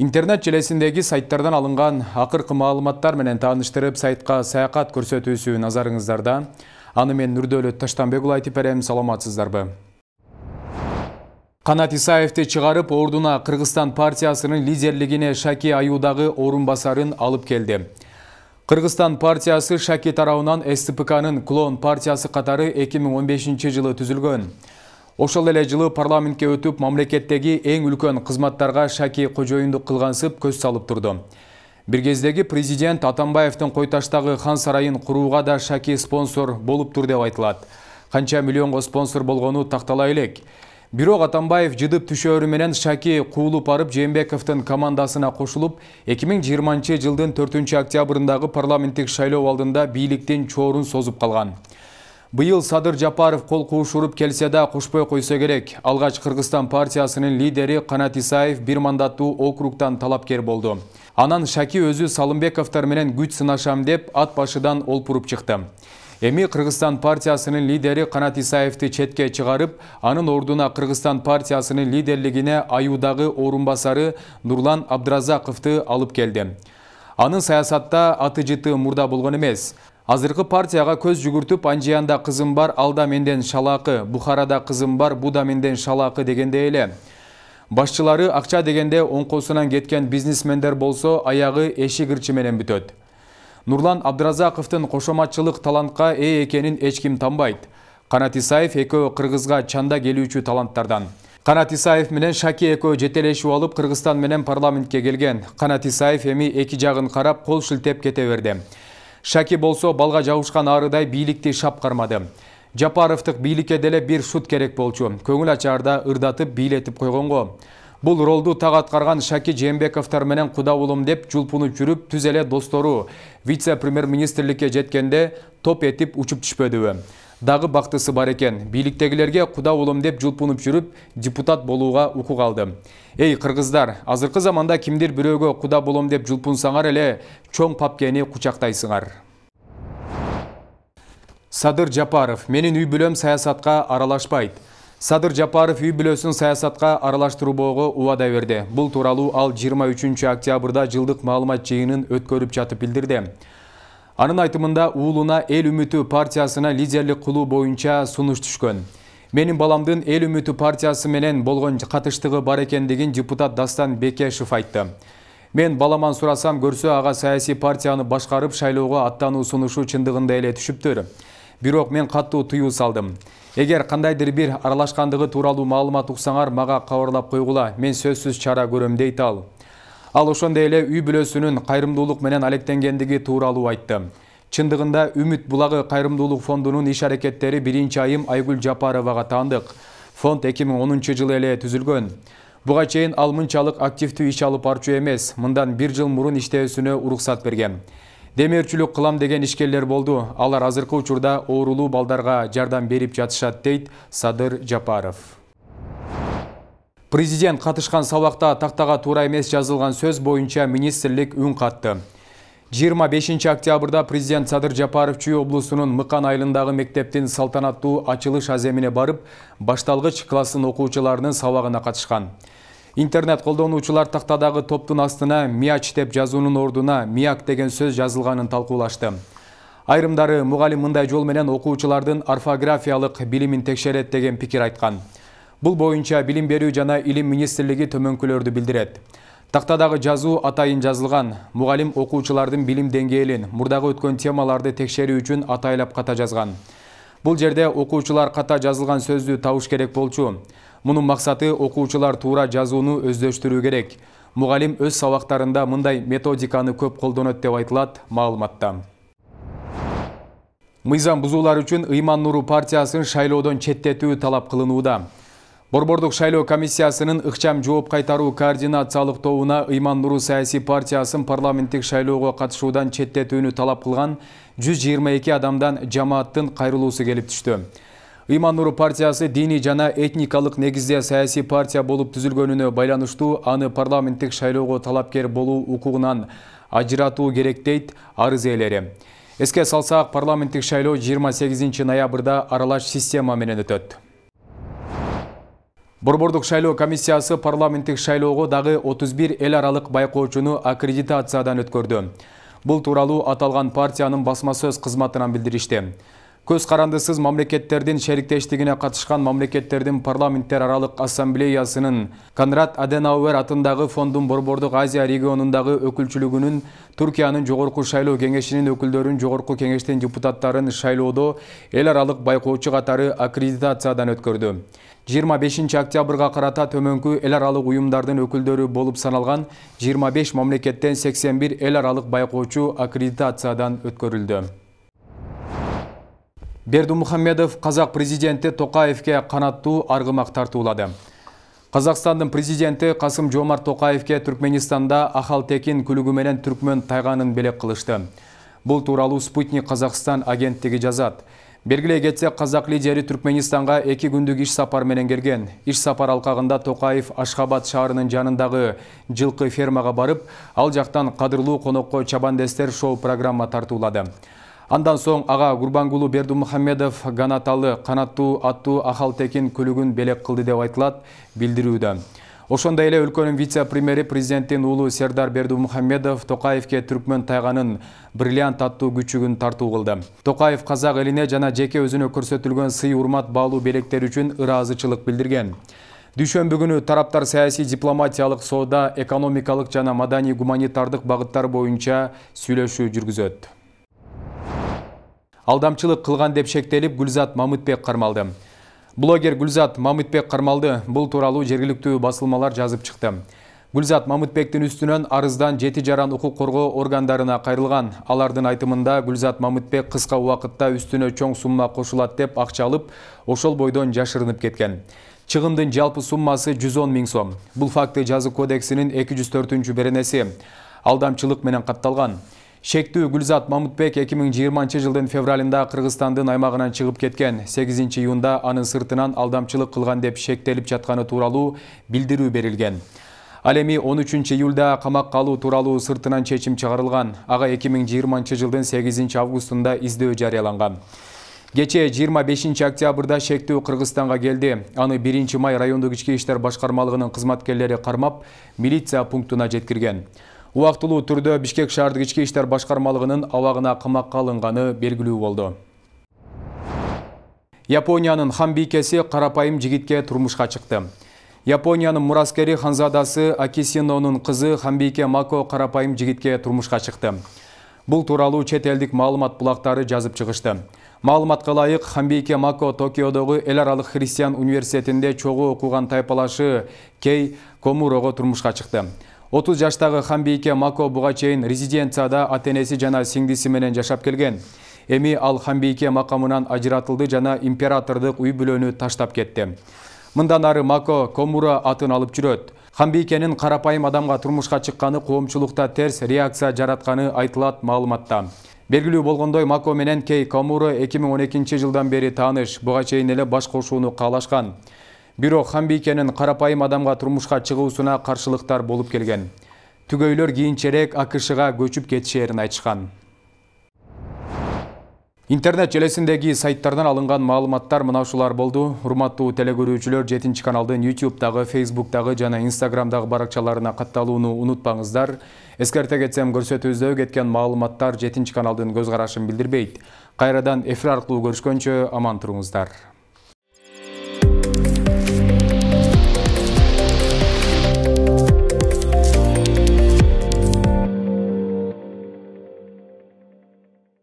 Интернет желесиндеги сайттардан алынган акыркы маалыматтар менен тааныштырып, сайтка саякат көрсөтүүсү назарыңыздарда. Аны мен Нурдөлөт Таштанбек уулу айтып берем, саламатсыздарбы. Канат Исаевди чыгарып, ордуна Кыргызстан партиясынын лидерлигине Шаки Аюдагы орун басарын алып келди. Кыргызстан партиясы Шаки тарабынан СТПКнын клон партиясы катары 2015 жылы түзүлгөн. Ошол эле жылы парламентке өтүп, мамлекеттеги эң үлкөн кызматтарга Шаки кожоюндук кылгансып көз салып турду. Бир кездеги президент Атамбаевдин Койташтагы хан сарайын курууга да Шаки спонсор болуп тур деп айтылат. Канча миллионго спонсор болгону тактала элек. Бирок Атамбаев жыдып түшөөрү менен Шаки куулуп барып Жээнбековдун командасына кошулуп, 2020 жылдын 4 октябрындагы парламенттик шайлоо алдында бийликтин чоорун созуп калган. Быйыл Садыр Жапаров кол куушуруп келсе да кошпой койсо керек. Алгач Кыргызстан партиясынын лидери Канат Исаев бир мандаттуу округтан талапкер болду. Анан Шаки өзү Салымбековдор менен күч сынашам деп ат башыдан олпуруп чыкты. Эми Кыргызстан партиясынын лидери Канат Исаевди четке чыгарып, анын ордуна Кыргызстан партиясынын лидерлигине Аюдагы орун басары Нурлан Абдыразаковду алып келди. Анын саясатта аты жыты мурда болгон эмес. Азыркы партияга көз жүгүртүп, Анжиянда кызым бар, алда менден шалакы, Бухарада кызым бар, буда менден шалакы дегенде эле. Башчылары акча дегенде оңкосунан кеткен бизнесмендер болсо, аягы эшик ырчы менен бүтөт. Нурлан Абдыразаковдун кошоматчылык талантка ээ экенин эч ким танбайт. Канат Исаев экөө Кыргызга чанда келүүчү таланттардан. Канат Исаев менен Шаки экөө жетелешип алып Кыргызстан менен парламентке келген. Канат Исаев эми эки жагын карап кол шилтеп кете берди. Шаки болсо балга жабышкан арыдай бийликти шапкармады. Жапаровдук бийликке деле бир шут керек болчу. Көңүл ачаарда ырдатып бийлетип койгонго. Бул ролду так аткарган Шаки Жээнбековдор менен куда улум деп жулпунуп жүрүп, түз эле достору вице-премьер-министрликке жеткенде топ этип учуп түшпөдүбү. Дагы бактысы бар экен. Бийликтегилерге куда улум деп жулпунуп жүрүп, депутат болууга укук алды. Эй кыргыздар, азыркы заманда кимдир бирөөгө куда болом деп жулпунсаңар эле чоң папкени кучактайсыңар. Садыр Жапаров: менин үй бүлөм саясатка аралашпайт. Садыр Жапаров үй бүлөсүн саясатка аралаштырбоого убада берди. Бул тууралуу ал 23 октябрда жылдык маалымат жыйынын өткөрүп жатып билдирди. Анын айтымында уулуна Эл үмүтү партиясына лидерлик кылуу боюнча сунуш түшкөн. Менин баламдын Эл үмүтү партиясы менен болгон катыштыгы бар экендигин депутат Дастан Бекешев айтты. Мен баламан сурасам, көрсө ага саясий партияны башкарып шайлоого аттануу сунушу чындыгында эле түшүптүр. Бирок мен каттуу тыюу салдым. Эгер кандайдыр бир аралашкандыгы тууралуу маалымат уксаңар, мага кабарлап койгула, мен сөзсүз чара көрөм дейт ал. Ал ошондой эле үй бүлөсүнүн кайрымдуулук менен алектенгендиги тууралуу айтты. Чындыгында Үмүт булагы кайрымдуулук фондунун иш аракеттери 1-айым Айгүл Жапаровага таандык. Фонд 2010 жылы эле түзүлгөн. Буга чейин ал мынчалык активдүү иш алып барчу эмес, мындан 1 жыл мурун иштөөсүнө уруксат берген. Демирчүлүк кылам деген ишкерлер болду. Алар азыркы учурда оорулуу балдарга жардам берип жатышат, дейт Садыр Жапаров. Президент катышкан сабакта тактага туура эмес жазылган сөз боюнча министрлик үн катты. 25 октябрда президент Садыр Жапаров Чүй облусунун Мыкан айылындагы мектептин салтанаттуу ачылыш аземине барып, башталгыч класстын окуучуларынын сабагына катышкан. Интернет колдонуучулар тактадагы топтун астына «Мияч» деп жазуунун ордуна «Мияк» деген сөз жазылганын талкуулашты. Айрымдары мугалим мындай жол менен окуучулардын орфографиялык билимин текшерет деген пикир айткан. Бул боюнча Билим берүү жана Илим министрлиги төмөнкүлөрдү билдирет. Тактадагы жазуу атайын жазылган. Мугалим окуучулардын билим деңгээлин, мурдагы өткөн темаларды текшерүү үчүн атайлап ката жазган. Бул жерде окуучулар ката жазылган сөздү табыш керек болчу. Мунун максаты окуучулар туура жазууну өздөштүрүү керек. Мугалим өз сабактарында мындай методиканы көп колдонот деп айтылат маалыматта. Мыйзам бузуулар үчүн Ыйман Нуру партиясын шайлоодон четтетүү талап кылынууда. Борбордук шайлоо комиссиясынын ыкчам жооп кайтаруу координациялык тобуна Ыйман Нуру саясий партиясын парламенттик шайлоого катышуудан четтетүүнү талап кылган 122 адамдан жамааттын кайрылуусу келип түштү. Ыйман Нуру партиясы диний жана этникалык негизде саясий партия болуп түзүлгөнүнө байланыштуу аны парламенттик шайлоого талапкер болуу укугунан ажыратуу керек, дейт арыз ээлери. Эске салсак, парламенттик шайлоо 28 ноябрда аралаш система менен өтөт. Борбордук шайлоо комиссиясы парламенттик шайлоого дагы 31 эл аралык байкоочуну аккредитациядан өткөрдү. Бул тууралуу аталган партиянын басма сөз кызматынан билдиришти. Көз карандысыз мамлекеттердин шериктештигине катышкан мамлекеттердин парламенттер аралык ассамблеясынын Конрад Аденауэр атындагы фондун Борбордук Азия регионундагы өкүлчүлүгүнүн Түркиянын жогорку шайлоо кеңешинин өкүлдөрүн жогорку кеңештин депутаттарын шайлоодо эл аралык байкоочу катары аккредитациядан өткөрдү. 25 октябрга карата төмөнкү эл аралык уюмдардын өкүлдөрү болуп саналган 25 мамлекеттен 81 эл аралык байкоочу аккредитациядан өткөрүлдү. Бердымухамедов казак президенти Токаевке канаттуу аргымак тартуулады. Казакстандын президенти Касым-Жомарт Токаевке Түркменистанда Ахалтекин күлүгү менен түркмөн тайганын белек кылышты. Бул тууралуу Спутник Казакстан агенттиги жазат. Бергилей кетсек, казак лидери Түркменистанга 2 күндүк иш сапар менен келген. Иш сапар алкагында Токаев Ашхабад шаарынын жанындагы жылкы фермага барып, ал жактан кадырлуу конокко чабандестер шоу программа тартуулады. Андан соң ага Гурбангулу Бердымухамедов ганаталы канаттуу аттуу Ахалтекин күлүгүн белек кылды деп айтылат билдирүүдө. Ошондой эле өлкөнүн вице-премьери президенттин уулу Сердар Бердымухамедов Токаевке түркмөн тайганын бриллиант аттуу күчүгүн тартуу кылды. Токаев казак элине жана жеке өзүнө көрсөтүлгөн сый урмат баалуу белектер үчүн ыраазычылык билдирген. Дүйшөмбү күнү тараптар саясий, дипломатиялык, соода, экономикалык жана маданий гуманитардык багыттар боюнча сүйлөшүү жүргүзөт. Алдамчылык кылган деп шектелип Гүлзат Мамытбек кармалды. Блогер Гүлзат Мамытбек кармалды. Бул тууралуу жергиликтүү басылмалар жазып чыкты. Гүлзат Мамытбектин үстүнөн арыздан 7 жаран укук коргоо органдарына кайрылган. Алардын айтымында Гүлзат Мамытбек кыска убакытта үстүнө чоң сумма кошулат деп акча алып, ошол бойдон жашырынып кеткен. Чыгымдын жалпы суммасы 110 000 сом. Бул факты жазык кодексинин 204 беренеси алдамчылык менен катталган. Шектүү Гүлзат Мамытбек 2020 жылдын февралында Кыргызстандын аймагынан чыгып кеткен. 8 июнда анын сыртынан алдамчылык кылган деп шектелип жатканы тууралуу билдирүү берилген. Ал эми 13 июлда камакка алуу тууралуу сыртынан чечим чыгарылган. Ага 2020 жылдын 8 августунда издөө жарыяланган. Кечээ 25 октябрда шектүү Кыргызстанга келди. Аны 1 май райондук ички иштер башкармалыгынын кызматкерлери кармап, милиция пунктуна жеткирген. Убактылуу түрдө Бишкек шаардык ички иштер башкармалыгынын абагына камакка алынганы белгилүү болду. Япониянын ханбийкеси карапайым жигитке турмушка чыкты. Япониянын мураскери ханзадасы Акисинонун кызы Ханбийке Мако карапайым жигитке турмушка чыкты. Бул тууралуу чет элдик маалымат булактары жазып чыгышты. Маалыматка ылайык, Ханбийке Мако Токиодогу эл аралык христиан университетинде чогуу окуган тайпалашы Кей Комурого турмушка чыкты. 30 жаштагы Ханбийке Мако буга чейин резиденцияда ата-энеси жана сиңдиси менен жашап келген. Эми ал Ханбийке макамынан ажыратылды жана императордук үй бүлөнү таштап кетти. Мындан ары Мако Комура атын алып жүрөт. Ханбийкенин карапайым адамга турмушка чыкканы коомчулукта терс реакция жаратканы айтылат маалыматта. Белгилүү болгондой, Мако менен Кей Комура 2012 жылдан бери тааныш, буга чейин эле баш кошууну каалашкан. Бирок Ханбийкенин карапайым адамга турмушка чыгуусуна каршылыктар болуп келген. Түгөйлөр кийинчерээк АКШга көчүп кетишерин айтышкан. Интернет желесиндеги сайттардан алынган маалыматтар мына ушулар болду. Урматтуу телекөрүүчүлөр, 7 каналдын YouTube'дагы, Facebook'дагы жана Instagram'дагы баракчаларына катталууну унутпаңыздар. Эскерте кетсем, көрсөтүүбүздө кеткен маалыматтар 7 каналдын көз карашын билдирбейт. Кайрадан эфир аркылуу көрүшкөнчө аман туруңуздар.